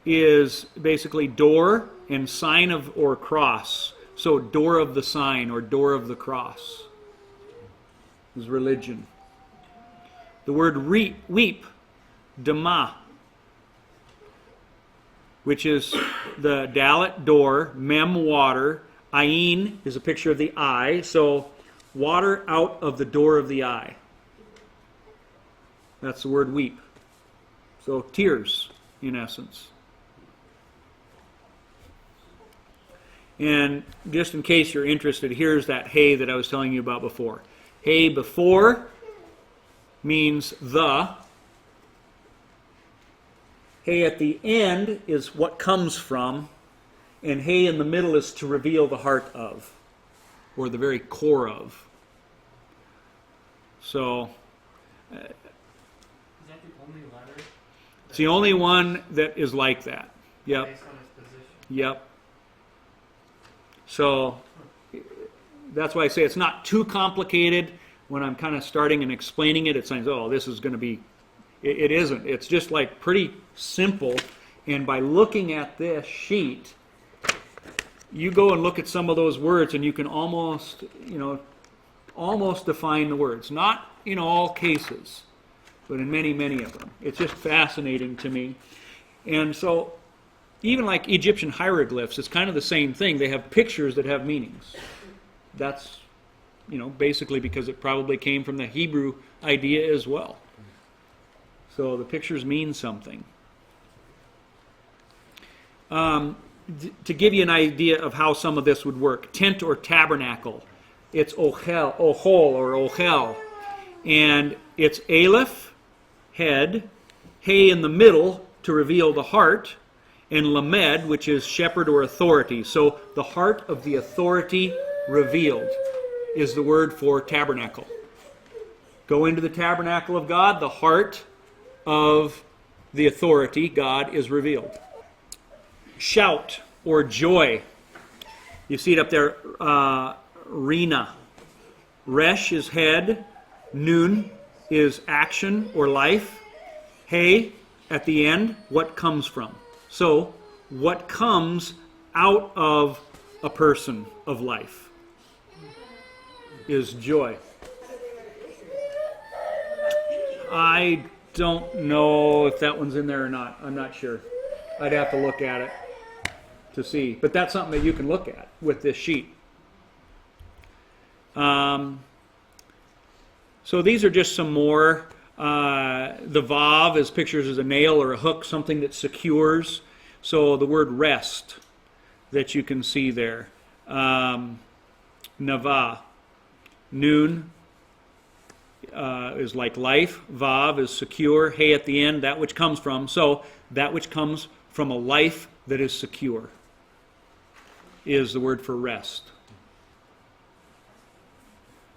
is basically door and sign of or cross. So, door of the sign or door of the cross is religion. The word weep, Dama, which is the Dalet, door, mem, water, ayin is a picture of the eye, so water out of the door of the eye. That's the word weep. So tears, in essence. And just in case you're interested, here's that hey that I was telling you about before. Hey before means the. Hey at the end is what comes from, and hey in the middle is to reveal the heart of, or the very core of. So, Is that the only letter? It's the only one that is like that. Yep. Based on its position. Yep. So, that's why I say it's not too complicated. When I'm kind of starting and explaining it, it sounds, oh, this is going to be... It isn't. It's just like pretty simple. And by looking at this sheet, you go and look at some of those words and you can almost define the words. Not in all cases, but in many, many of them. It's just fascinating to me. And so, even like Egyptian hieroglyphs, it's kind of the same thing. They have pictures that have meanings. That's, basically because it probably came from the Hebrew idea as well. So the pictures mean something. To give you an idea of how some of this would work, tent or tabernacle, it's ohel or ochel, and it's aleph, head, hey in the middle to reveal the heart, and lamed, which is shepherd or authority. So the heart of the authority revealed is the word for tabernacle. Go into the tabernacle of God, the heart of the authority, God, is revealed. Shout or joy. You see it up there, Rena. Resh is head. Nun is action or life. Hey, at the end, what comes from. So, what comes out of a person of life is joy. I don't know if that one's in there or not. I'm not sure. I'd have to look at it to see. But that's something that you can look at with this sheet. So these are just some more. The vav is pictures as a nail or a hook, something that secures. So the word rest that you can see there. Nava. Nun is like life. Vav is secure. Hey at the end, that which comes from. So that which comes from a life that is secure is the word for rest.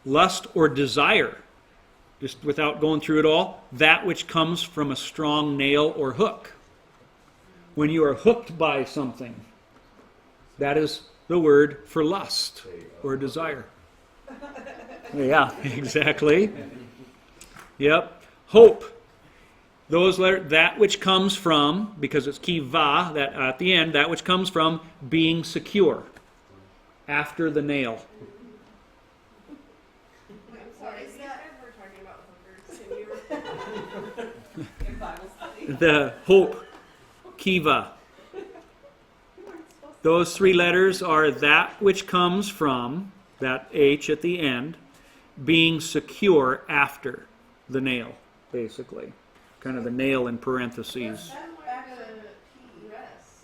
Lust or desire, just without going through it all, that which comes from a strong nail or hook. When you are hooked by something, that is the word for lust or desire. Yeah, exactly. Yep. Hope, Those letters, that which comes from, because it's kiva, that at the end, that which comes from being secure after the nail. Sorry, is that we're talking about hookers? Can you in Bible study? The hope, kiva. Those three letters are that which comes from, that H at the end, being secure after the nail, basically. Kind of the nail in parentheses. Back to rest.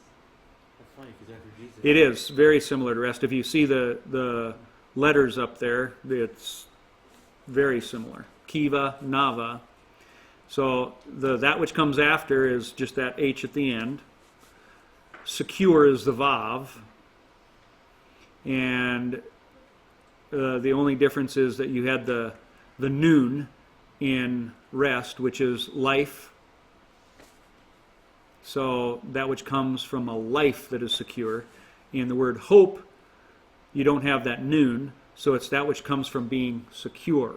That's funny because after Jesus. It is very similar to rest. If you see the letters up there, it's very similar. Kiva, Nava. So that which comes after is just that H at the end. Secure is the Vav. And the only difference is that you had the noon in rest, which is life. So that which comes from a life that is secure. In the word hope, you don't have that noon, so it's that which comes from being secure.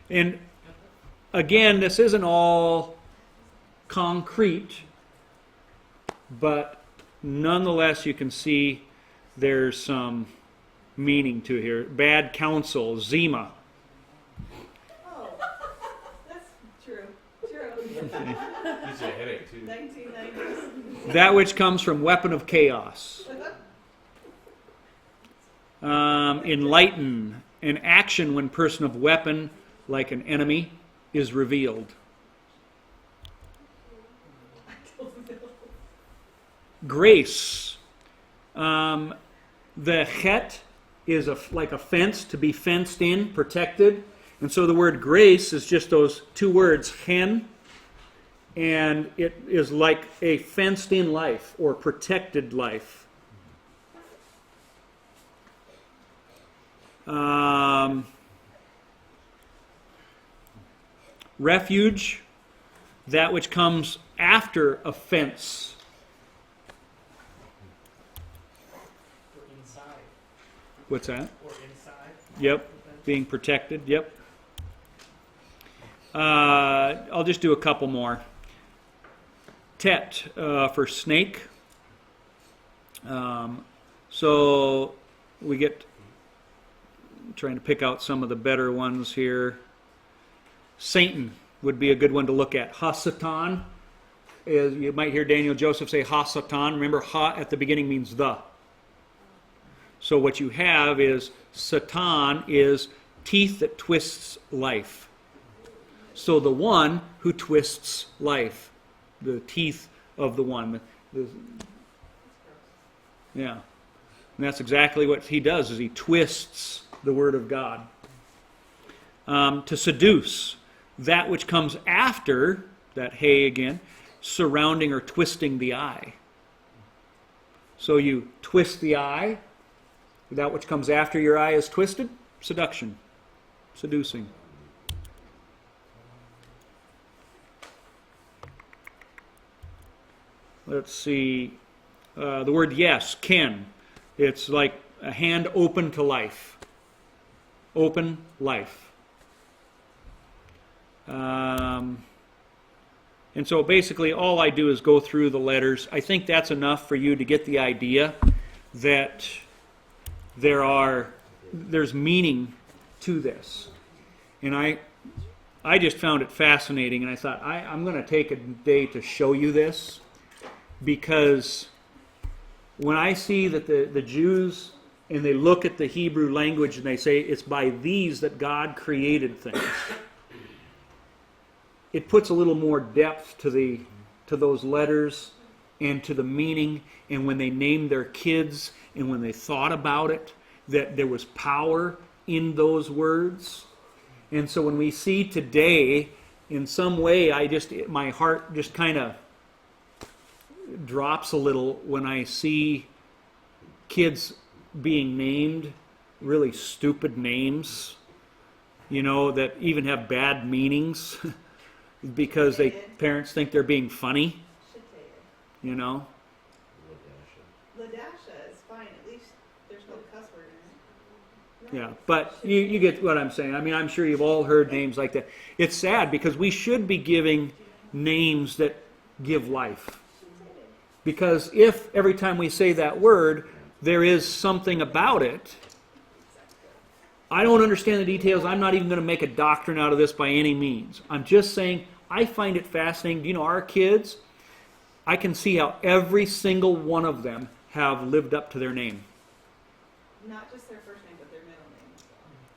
And again, this isn't all concrete, but nonetheless you can see there's some meaning to here. Bad counsel, Zima. Oh, that's true. True. Gives you a headache too. 1990s. That which comes from weapon of chaos. Enlighten, an action when person of weapon, like an enemy, is revealed. Grace. The chet is like a fence, to be fenced in, protected. And so the word grace is just those two words, chen, and it is like a fenced-in life or protected life. Refuge, that which comes after offense. Or inside. What's that? Or inside. Yep, being protected, yep. I'll just do a couple more. Tet, for snake. So we get, trying to pick out some of the better ones here. Satan would be a good one to look at. Ha-Satan, you might hear Daniel Joseph say Ha-Satan. Remember, ha at the beginning means the. So what you have is Satan is teeth that twists life. So the one who twists life, the teeth of the one. Yeah. And that's exactly what he does, is he twists the word of God. To seduce, that which comes after, that hey again, surrounding or twisting the eye. So you twist the eye, that which comes after your eye is twisted, seduction, seducing. Let's see, the word yes, ken. It's like a hand open to life. Open life. And so basically all I do is go through the letters. I think that's enough for you to get the idea that there's meaning to this. And I just found it fascinating, and I thought I'm going to take a day to show you this, because when I see that the Jews, and they look at the Hebrew language and they say it's by these that God created things, it puts a little more depth to those letters and to the meaning. And when they named their kids and when they thought about it, that there was power in those words. And so when we see today, in some way, my heart just kind of drops a little when I see kids being named really stupid names, that even have bad meanings because parents think they're being funny, Ladasha is fine. At least there's no cuss word in it. Yeah, but you get what I'm saying. I mean, I'm sure you've all heard names like that. It's sad because we should be giving names that give life. Because if every time we say that word, there is something about it, I don't understand the details. I'm not even going to make a doctrine out of this by any means. I'm just saying I find it fascinating. Do you know, our kids, I can see how every single one of them have lived up to their name. Not just their first name, but their middle name as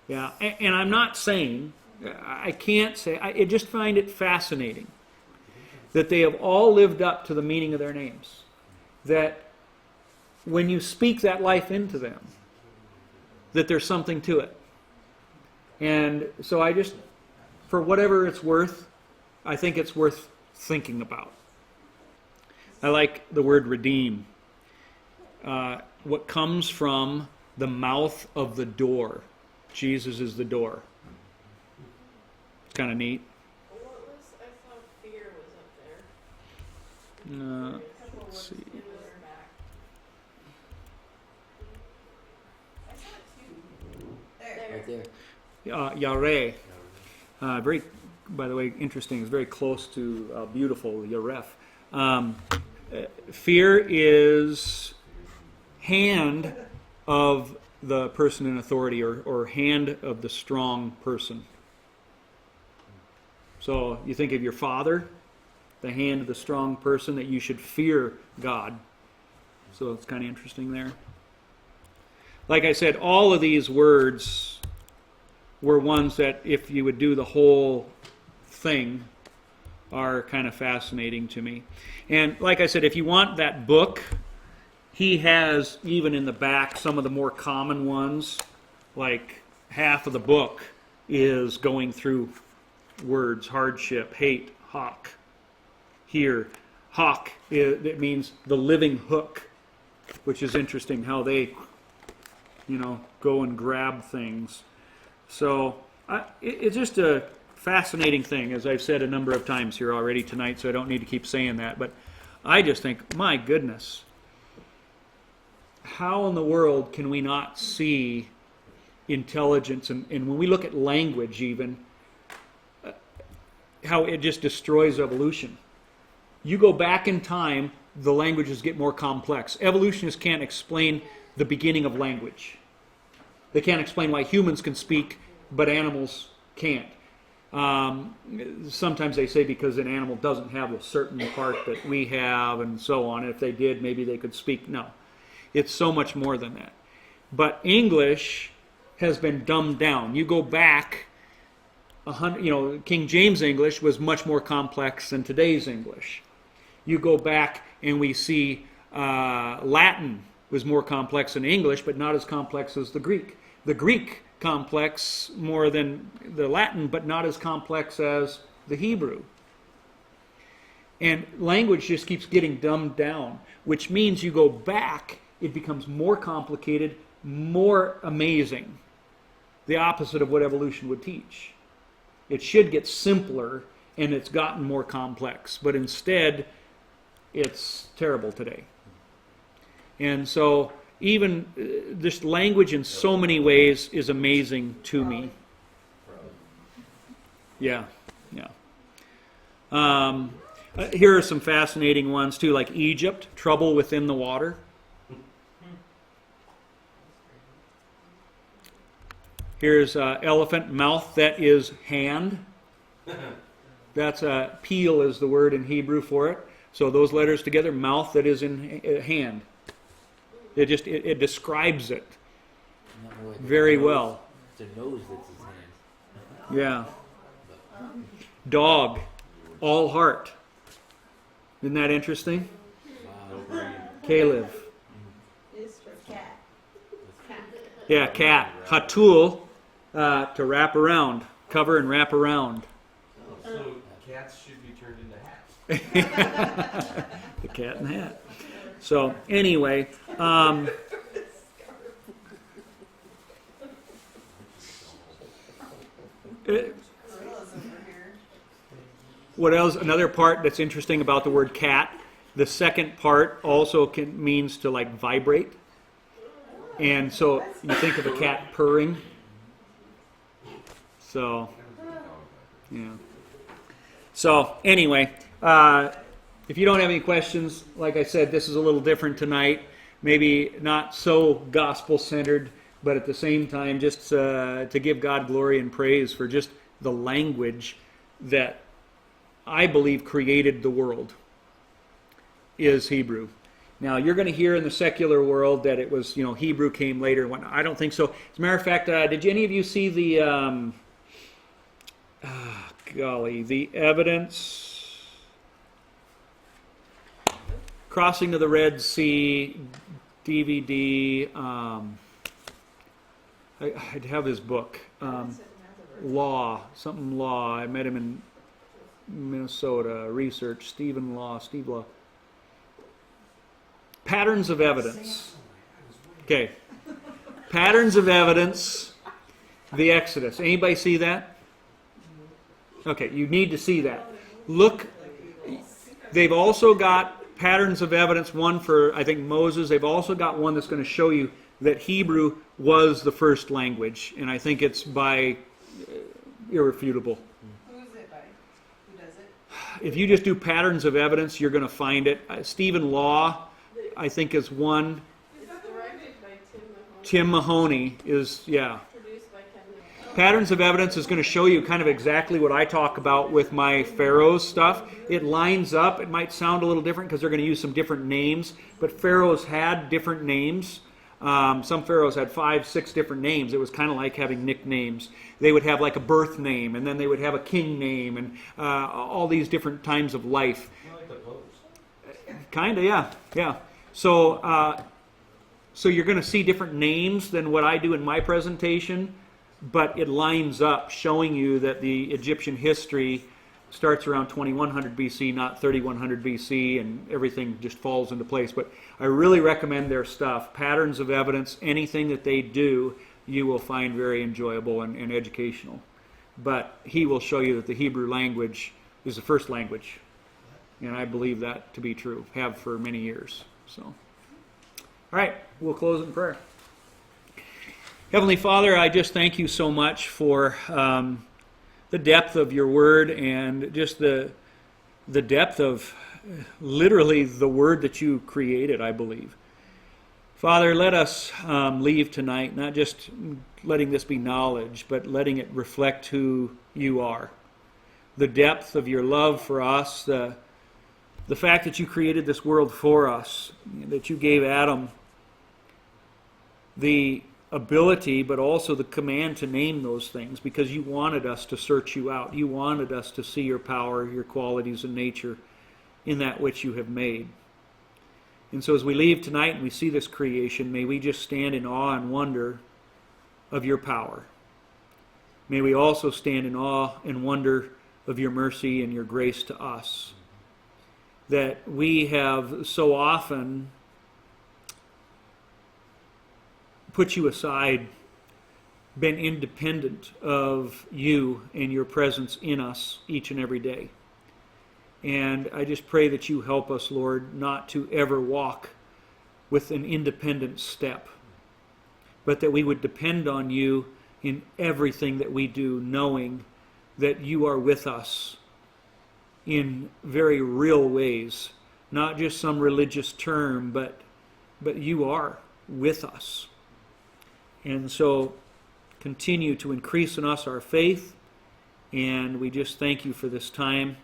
Yeah, well. and I'm not saying, I can't say, I just find it fascinating that they have all lived up to the meaning of their names. That when you speak that life into them, that there's something to it. And so I just, for whatever it's worth, I think it's worth thinking about. I like the word redeem. What comes from the mouth of the door. Jesus is the door. It's kind of neat. What was, I thought fear was up there. Let's see. Right there. Yareh. Very, by the way, interesting. It's very close to beautiful, Yaref. Fear is hand of the person in authority, or hand of the strong person. So you think of your father, the hand of the strong person, that you should fear God. So it's kind of interesting there. Like I said, all of these words were ones that, if you would do the whole thing, are kind of fascinating to me. And like I said, if you want that book, he has, even in the back, some of the more common ones. Like half of the book is going through words: hardship, hate, hawk. Here, hawk, it means the living hook, which is interesting how they, go and grab things. So it's just a fascinating thing, as I've said a number of times here already tonight, so I don't need to keep saying that. But I just think, my goodness, how in the world can we not see intelligence? And when we look at language even, how it just destroys evolution. You go back in time, the languages get more complex. Evolutionists can't explain the beginning of language. They can't explain why humans can speak, but animals can't. Sometimes they say because an animal doesn't have a certain part that we have, and so on. If they did, maybe they could speak. No. It's so much more than that. But English has been dumbed down. You go back 100, King James English was much more complex than today's English. You go back and we see Latin was more complex than English, but not as complex as the Greek. The Greek complex more than the Latin, but not as complex as the Hebrew. And language just keeps getting dumbed down, which means you go back, it becomes more complicated, more amazing. The opposite of what evolution would teach. It should get simpler, and it's gotten more complex. But instead, it's terrible today. And so even this language in so many ways is amazing to me. Yeah. Here are some fascinating ones too, like Egypt, trouble within the water. Here's elephant, mouth that is hand. That's peel is the word in Hebrew for it. So those letters together, mouth that is in hand. It describes it very well. It's a nose that's his hand. Yeah. Dog, all heart. Isn't that interesting? Wow. Caleb. Is for cat. Yeah, cat. Hatul, to wrap around. Cover and wrap around. So cats should be turned into hats. The cat and the hat. So anyway, what else? Another part that's interesting about the word cat. The second part also means to like vibrate. And so you think of a cat purring. So, yeah. So, anyway, if you don't have any questions, like I said, this is a little different tonight. Maybe not so gospel-centered, but at the same time, just to give God glory and praise for just the language that I believe created the world is Hebrew. Now, you're going to hear in the secular world that it was, Hebrew came later and whatnot. I don't think so. As a matter of fact, did any of you see the, the evidence? Crossing to the Red Sea, DVD. I'd have his book. Law. I met him in Minnesota. Research. Steve Law. Patterns of evidence. Okay. Patterns of evidence. The Exodus. Anybody see that? Okay, you need to see that. Look, they've also got patterns of evidence, one for, I think, Moses. They've also got one that's going to show you that Hebrew was the first language, and I think it's by irrefutable. Who is it by? Who does it? If you just do patterns of evidence, you're going to find it. Stephen Law, I think, is one. It's directed by Tim Mahoney is, yeah. Produced by Kevin. Patterns of evidence is going to show you kind of exactly what I talk about with my Pharaoh's stuff. It lines up. It might sound a little different because they're going to use some different names, but Pharaohs had different names. Some pharaohs had 5, 6 different names. It was kind of like having nicknames. They would have like a birth name, and then they would have a king name, and all these different times of life. Like the Popes. Kind of, yeah. So you're going to see different names than what I do in my presentation, but it lines up, showing you that the Egyptian history starts around 2100 BC, not 3100 BC, and everything just falls into place. But I really recommend their stuff. Patterns of evidence, anything that they do, you will find very enjoyable and educational. But he will show you that the Hebrew language is the first language. And I believe that to be true, have for many years. So, all right, we'll close in prayer. Heavenly Father, I just thank you so much for the depth of your word and just the depth of literally the word that you created, I believe. Father, let us leave tonight, not just letting this be knowledge, but letting it reflect who you are. The depth of your love for us, the fact that you created this world for us, that you gave Adam the ability, but also the command to name those things, because you wanted us to search you out. You wanted us to see your power, your qualities and nature in that which you have made. And so as we leave tonight and we see this creation, may we just stand in awe and wonder of your power. May we also stand in awe and wonder of your mercy and your grace to us, that we have so often put you aside, been independent of you and your presence in us each and every day. And I just pray that you help us, Lord, not to ever walk with an independent step, but that we would depend on you in everything that we do, knowing that you are with us in very real ways, not just some religious term, but you are with us. And so continue to increase in us our faith, and we just thank you for this time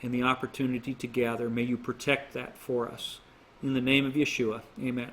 and the opportunity to gather. May you protect that for us. In the name of Yeshua, amen.